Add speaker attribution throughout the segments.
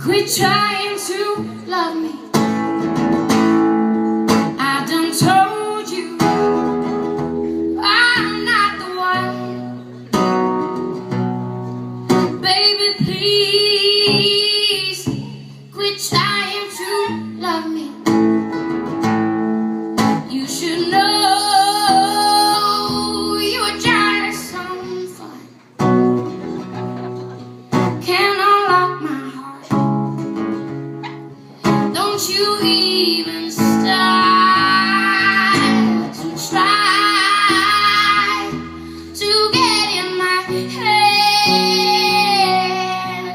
Speaker 1: Quit trying to love me. I done told you I'm not the one. Baby, please quit trying to love me. You should know you were just some fun. Can unlock my heart. Don't you even start to try to get in my head.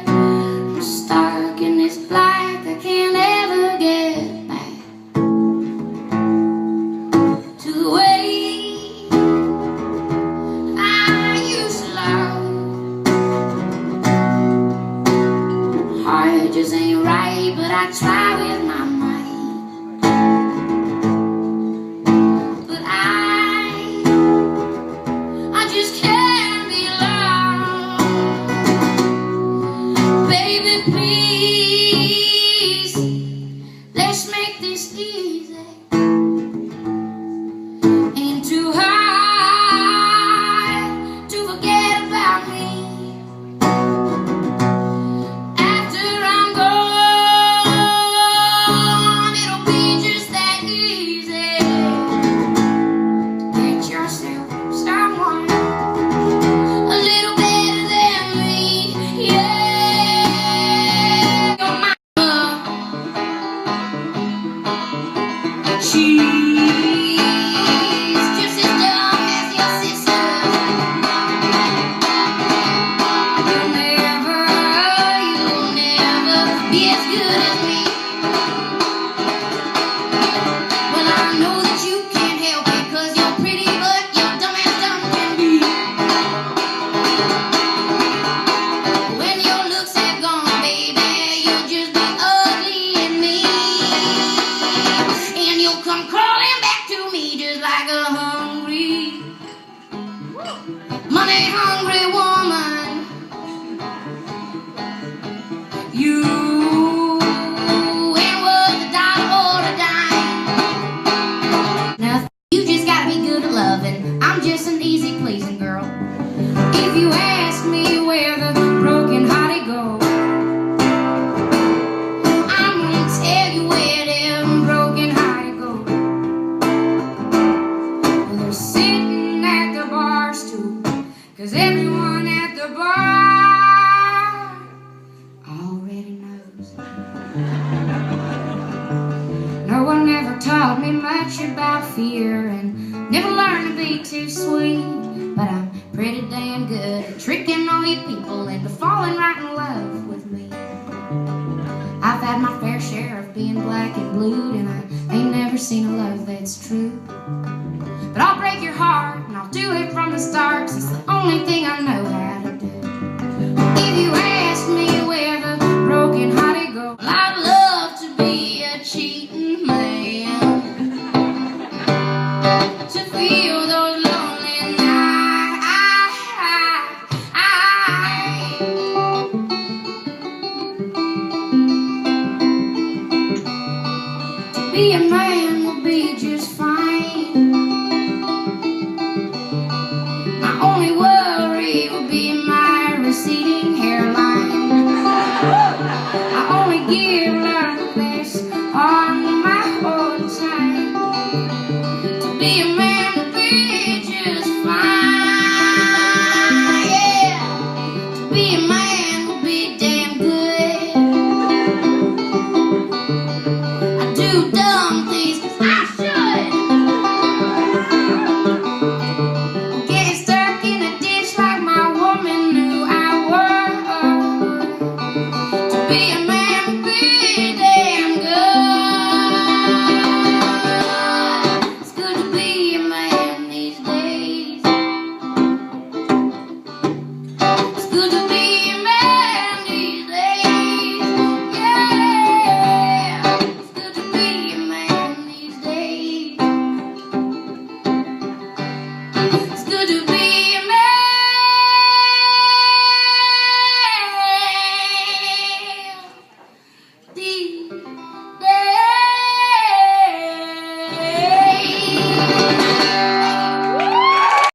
Speaker 1: I'm stuck in this black, I can't ever get back to the way I used to love. Heart just ain't right, but I try with my mind. But I just can't be loved. Baby, please, let's make this easy. Ain't too hard to forget about me. After I'm gone, it'll be just that easy. Get yourself someone a little better than me. Yeah, your mama, she's just as dumb as your sister. You'll never be as good as me. Well, I know that you can't help it, 'cause you're pretty, but you're dumb as dumb can be. When your looks have gone, baby, you'll just be ugly and mean. And you'll come crawling back to me just like a hungry, money-hungry woman. You ain't worth a dollar or a dime. Now you just gotta be good at loving. I'm just an easy pleasing girl. If you ask me where the broken hearted go, I'm gonna tell you where them broken hearted go. Well, they're sitting at the bar stool, 'cause everyone at the bar already knows. No one ever taught me much about fear, and never learned to be too sweet. But I'm pretty damn good at tricking all you people into falling right in love with me. I've had my fair share of being black and blued, and I ain't never seen a love that's true. But I'll break your heart, and I'll do it from the start, 'cause it's the only thing I know how to do. If you ask me where the broken hearted go, well, I'd love to be a cheating man, to feel those lonely nights. To be a man will be just fine. My only worry will be my receding hairline. I only give love this on my own time. To be a man will be just fine. Yeah, to be a man will be damn good. I do dumb things 'cause I should. Getting stuck in a ditch like my woman knew I would. To be a man would be damn good. It's good to be a man these days. It's good to be a man these days. Yeah, it's good to be a man these days. It's good to be a man.